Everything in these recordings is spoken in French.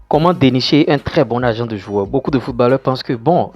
Comment dénicher un très bon agent de joueur? Beaucoup de footballeurs pensent que bon,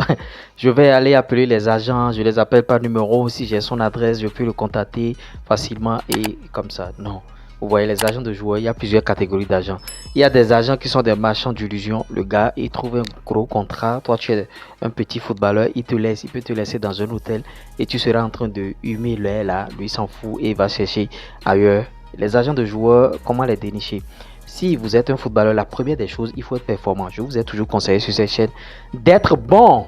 je vais aller appeler les agents, je les appelle par numéro, si j'ai son adresse, je peux le contacter facilement et comme ça. Non. Vous voyez, les agents de joueurs, il y a plusieurs catégories d'agents. Il y a des agents qui sont des marchands d'illusions. Le gars, il trouve un gros contrat. Toi, tu es un petit footballeur, il te laisse, il peut te laisser dans un hôtel et tu seras en train de humer l'air là. Lui, s'en fout et il va chercher ailleurs. Les agents de joueurs, comment les dénicher? Si vous êtes un footballeur, la première des choses, il faut être performant. Je vous ai toujours conseillé sur cette chaîne d'être bon.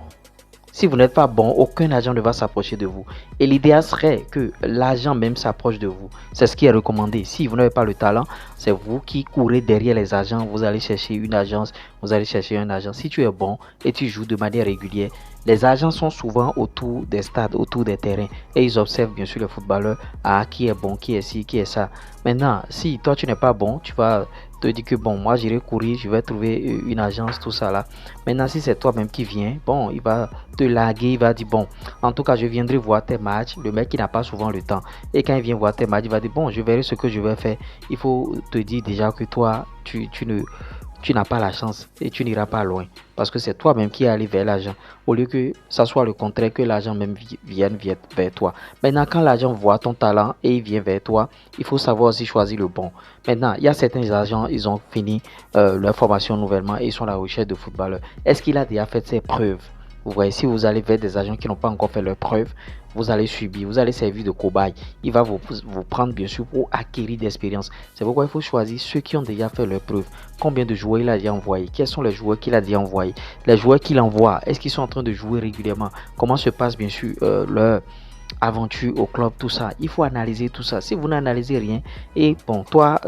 Si vous n'êtes pas bon, aucun agent ne va s'approcher de vous. Et l'idéal serait que l'agent même s'approche de vous. C'est ce qui est recommandé. Si vous n'avez pas le talent, c'est vous qui courez derrière les agents. Vous allez chercher une agence, vous allez chercher un agent. Si tu es bon et tu joues de manière régulière, les agents sont souvent autour des stades, autour des terrains. Et ils observent bien sûr les footballeurs. Ah, qui est bon, qui est ci, qui est ça. Maintenant, si toi tu n'es pas bon, tu vas te dire que bon, moi j'irai courir, je vais trouver une agence, tout ça là. Maintenant, si c'est toi-même qui viens, bon, il va te larguer, il va dire bon, en tout cas, je viendrai voir tes matchs. Le mec, il n'a pas souvent le temps. Et quand il vient voir tes matchs, il va dire bon, je verrai ce que je vais faire. Il faut te dire déjà que toi, tu n'as pas la chance et tu n'iras pas loin. Parce que c'est toi-même qui es allé vers l'agent. Au lieu que ça soit le contraire, que l'agent même vienne vers toi. Maintenant, quand l'agent voit ton talent et il vient vers toi, il faut savoir aussi choisir le bon. Maintenant, il y a certains agents, ils ont fini leur formation nouvellement et ils sont à la recherche de footballeurs. Est-ce qu'il a déjà fait ses preuves? Vous voyez, si vous allez vers des agents qui n'ont pas encore fait leurs preuves, vous allez subir, vous allez servir de cobaye. Il va vous prendre bien sûr pour acquérir d'expérience. C'est pourquoi il faut choisir ceux qui ont déjà fait leurs preuves. Combien de joueurs il a déjà envoyé? Quels sont les joueurs qu'il a déjà envoyés? Les joueurs qu'il envoie, est-ce qu'ils sont en train de jouer régulièrement? Comment se passe bien sûr leur aventure au club, tout ça. Il faut analyser tout ça. Si vous n'analysez rien, et bon, toi,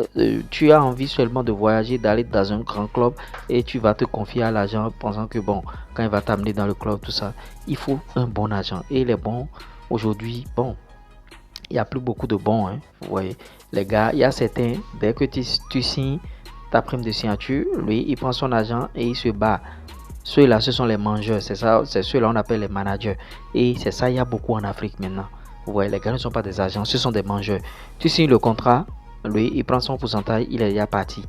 tu as envie seulement de voyager, d'aller dans un grand club, et tu vas te confier à l'agent pensant que bon, quand il va t'amener dans le club, tout ça, il faut un bon agent. Et les bons, aujourd'hui, bon, il n'y a plus beaucoup de bons, hein, vous voyez. Les gars, il y a certains, dès que tu signes ta prime de signature, lui, il prend son agent et il se bat. Ceux-là, ce sont les mangeurs, c'est ça, c'est ceux-là on appelle les managers. Et c'est ça, il y a beaucoup en Afrique maintenant. Vous voyez, les gars ne sont pas des agents, ce sont des mangeurs. Tu signes le contrat, lui, il prend son pourcentage, il est déjà parti.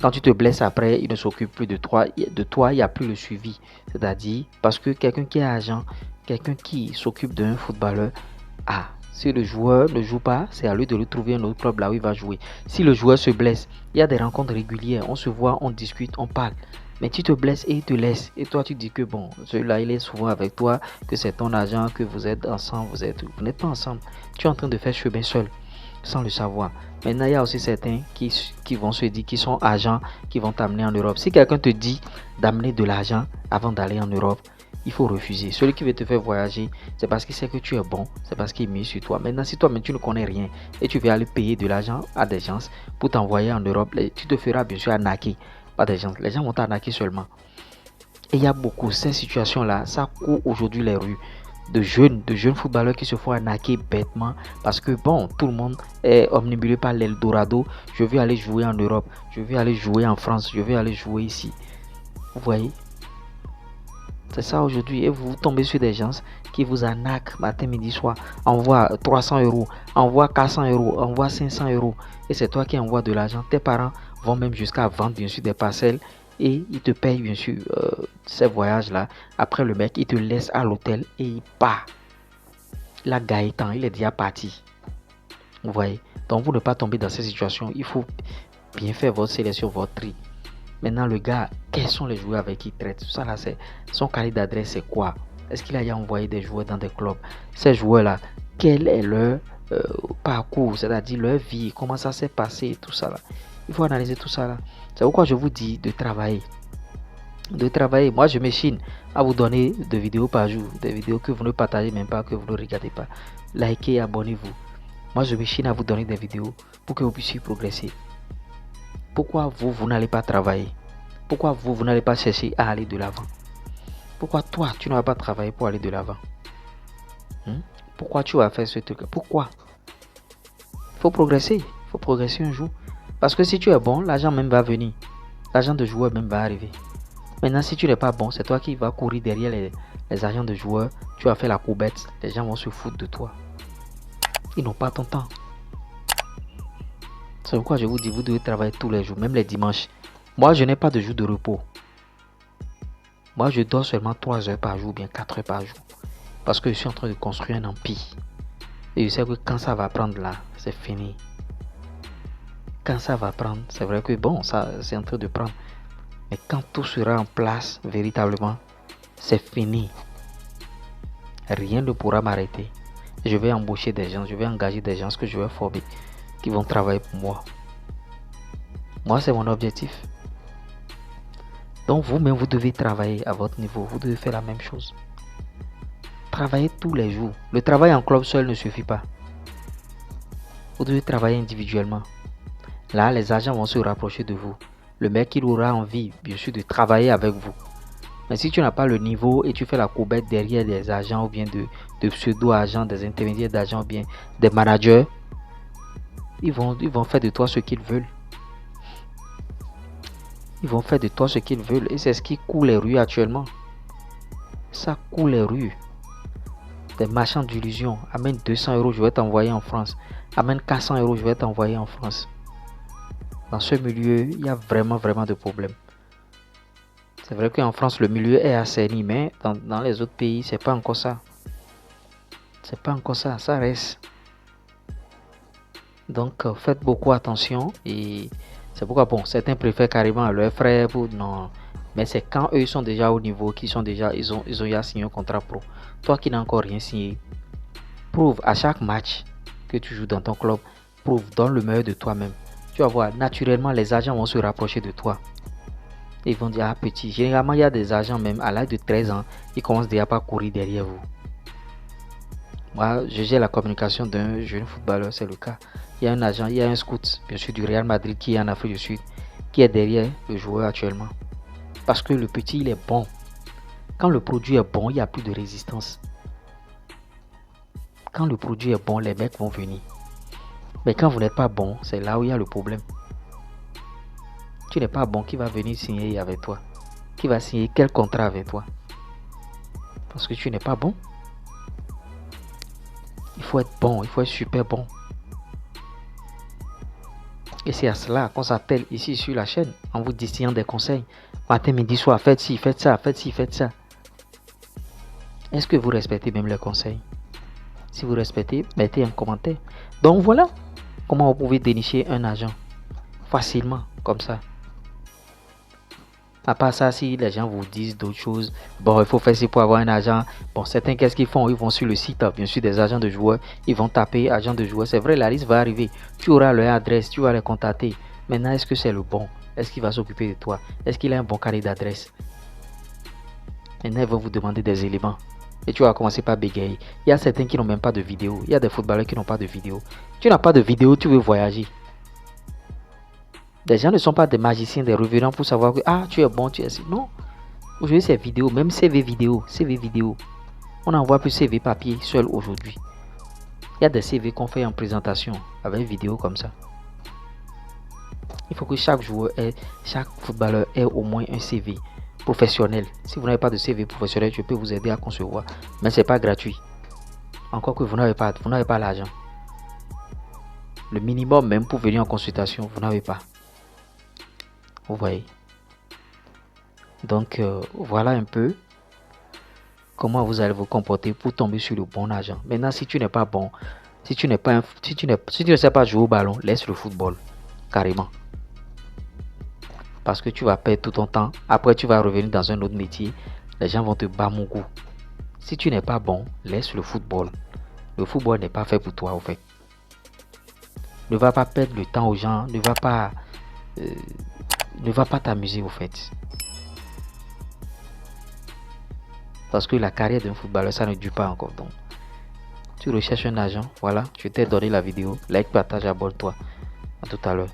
Quand tu te blesses après, il ne s'occupe plus de toi, il n'y a plus le suivi. C'est-à-dire, parce que quelqu'un qui est agent, quelqu'un qui s'occupe d'un footballeur, ah, si le joueur ne joue pas, c'est à lui de lui trouver un autre club là où il va jouer. Si le joueur se blesse, il y a des rencontres régulières, on se voit, on discute, on parle. Mais tu te blesses et il te laisse. Et toi, tu dis que bon, celui-là, il est souvent avec toi, que c'est ton agent, que vous êtes ensemble, vous n'êtes pas ensemble. Tu es en train de faire chemin seul, sans le savoir. Maintenant, il y a aussi certains qui vont se dire qu'ils sont agents, qui vont t'amener en Europe. Si quelqu'un te dit d'amener de l'argent avant d'aller en Europe, il faut refuser. Celui qui veut te faire voyager, c'est parce qu'il sait que tu es bon, c'est parce qu'il mise sur toi. Maintenant, si toi-même tu ne connais rien et tu veux aller payer de l'argent à des gens pour t'envoyer en Europe, tu te feras bien sûr arnaquer par des gens. Les gens vont t'arnaquer seulement. Et il y a beaucoup ces situations-là, ça court aujourd'hui les rues de jeunes footballeurs qui se font arnaquer bêtement parce que bon, tout le monde est omnibulé par l'Eldorado. Je veux aller jouer en Europe, je veux aller jouer en France, je veux aller jouer ici. Vous voyez, c'est ça aujourd'hui. Et vous tombez sur des gens qui vous arnaquent matin, midi, soir. Envoie 300 euros, envoie 400 euros, envoie 500 euros. Et c'est toi qui envoies de l'argent. Tes parents vont même jusqu'à vendre bien sûr des parcelles. Et ils te payent bien sûr ces voyages-là. Après le mec, il te laisse à l'hôtel et il part. La Gaëtan, il est déjà parti. Vous voyez. Donc pour ne pas tomber dans ces situations, il faut bien faire votre sélection, votre tri. Maintenant, le gars, quels sont les joueurs avec qui il traite? Ça là, c'est son carnet d'adresse, c'est quoi? Est-ce qu'il a déjà envoyé des joueurs dans des clubs? Ces joueurs-là, quel est leur parcours, c'est-à-dire leur vie, comment ça s'est passé, tout ça là. Il faut analyser tout ça là. C'est pourquoi je vous dis de travailler. De travailler. Moi, je m'échine à vous donner des vidéos par jour, des vidéos que vous ne partagez même pas, que vous ne regardez pas. Likez et abonnez-vous. Moi, je m'échine à vous donner des vidéos pour que vous puissiez progresser. Pourquoi vous n'allez pas travailler? Pourquoi vous n'allez pas chercher à aller de l'avant? Pourquoi toi, tu ne vas pas travailler pour aller de l'avant? Pourquoi tu vas faire ce truc? Pourquoi? Il faut progresser. Il faut progresser un jour. Parce que si tu es bon, l'argent même va venir. L'argent de joueur même va arriver. Maintenant, si tu n'es pas bon, c'est toi qui vas courir derrière les agents de joueurs. Tu vas faire la courbette. Les gens vont se foutre de toi. Ils n'ont pas ton temps. C'est pourquoi je vous dis, vous devez travailler tous les jours, même les dimanches. Moi, je n'ai pas de jour de repos. Moi, je dors seulement 3 heures par jour, bien 4 heures par jour. Parce que je suis en train de construire un empire. Et je sais que quand ça va prendre là, c'est fini. Quand ça va prendre, c'est vrai que bon, ça c'est en train de prendre. Mais quand tout sera en place, véritablement, c'est fini. Rien ne pourra m'arrêter. Je vais embaucher des gens, je vais engager des gens que je vais former, qui vont travailler pour moi. Moi, c'est mon objectif. Donc vous-même, vous devez travailler à votre niveau. Vous devez faire la même chose. Travaillez tous les jours. Le travail en club seul ne suffit pas. Vous devez travailler individuellement. Là, les agents vont se rapprocher de vous. Le mec, il aura envie, bien sûr, de travailler avec vous. Mais si tu n'as pas le niveau et tu fais la courbette derrière des agents ou bien de pseudo-agents, des intermédiaires d'agents ou bien des managers, ils vont faire de toi ce qu'ils veulent. Ils vont faire de toi ce qu'ils veulent et c'est ce qui coule les rues actuellement. Ça coule les rues. Des marchands d'illusions. Amène 200 euros, je vais t'envoyer en France. Amène 400 euros, je vais t'envoyer en France. Dans ce milieu, il y a vraiment de problèmes. C'est vrai qu'en France, le milieu est assaini, mais dans les autres pays, c'est pas encore ça. C'est pas encore ça, ça reste. Donc, faites beaucoup attention et c'est pourquoi, bon, certains préfèrent carrément leurs frères pour, non. Mais c'est quand eux sont déjà au niveau, ils ont déjà signé un contrat pro. Toi qui n'as encore rien signé, prouve à chaque match que tu joues dans ton club, prouve, donne le meilleur de toi-même. Tu vas voir, naturellement, les agents vont se rapprocher de toi. Ils vont dire, ah petit, généralement il y a des agents même à l'âge de 13 ans, ils commencent déjà à courir derrière vous. Moi, je gère la communication d'un jeune footballeur, c'est le cas. Il y a un agent, il y a un scout, bien sûr du Real Madrid qui est en Afrique du Sud, qui est derrière le joueur actuellement. Parce que le petit, il est bon. Quand le produit est bon, il n'y a plus de résistance. Quand le produit est bon, les mecs vont venir. Mais quand vous n'êtes pas bon, c'est là où il y a le problème. Tu n'es pas bon, qui va venir signer avec toi? Qui va signer quel contrat avec toi? Parce que tu n'es pas bon. Il faut être bon, il faut être super bon. Et c'est à cela qu'on s'appelle ici sur la chaîne, en vous distillant des conseils. Matin, midi, soir, faites ci, faites ça, faites ci, faites ça. Est-ce que vous respectez même les conseils? Si vous respectez, mettez un commentaire. Donc voilà comment vous pouvez dénicher un agent facilement, comme ça. À part ça, si les gens vous disent d'autres choses, bon, il faut faire ci pour avoir un agent. Bon, certains, qu'est-ce qu'ils font? Ils vont sur le site, bien sûr, des agents de joueurs. Ils vont taper agent de joueurs. C'est vrai, la liste va arriver. Tu auras leur adresse, tu vas les contacter. Maintenant, est-ce que c'est le bon? Est-ce qu'il va s'occuper de toi? Est-ce qu'il a un bon carnet d'adresse? Maintenant, ils vont vous demander des éléments. Et tu vas commencer par bégayer. Il y a certains qui n'ont même pas de vidéo. Il y a des footballeurs qui n'ont pas de vidéo. Tu n'as pas de vidéo, tu veux voyager. Les gens ne sont pas des magiciens, des revenants pour savoir que ah, tu es bon, tu es si. Non. Aujourd'hui, c'est vidéo, même CV vidéo. CV vidéo. On n'envoie plus CV papier seul aujourd'hui. Il y a des CV qu'on fait en présentation avec vidéo comme ça. Il faut que chaque joueur chaque footballeur ait au moins un CV professionnel. Si vous n'avez pas de CV professionnel, je peux vous aider à concevoir. Mais c'est pas gratuit. Encore que vous n'avez pas l'argent. Le minimum même pour venir en consultation, vous n'avez pas. Vous voyez. Donc voilà un peu comment vous allez vous comporter pour tomber sur le bon agent. Maintenant, si tu n'es pas bon, si tu ne sais pas jouer au ballon, laisse le football carrément. Parce que tu vas perdre tout ton temps. Après, tu vas revenir dans un autre métier. Les gens vont te battre mon goût. Si tu n'es pas bon, laisse le football. Le football n'est pas fait pour toi, au fait. Ne va pas perdre le temps aux gens. Ne va pas t'amuser, au fait. Parce que la carrière d'un footballeur, ça ne dure pas encore. Donc, tu recherches un agent. Voilà, je t'ai donné la vidéo. Like, partage, abonne-toi. À tout à l'heure.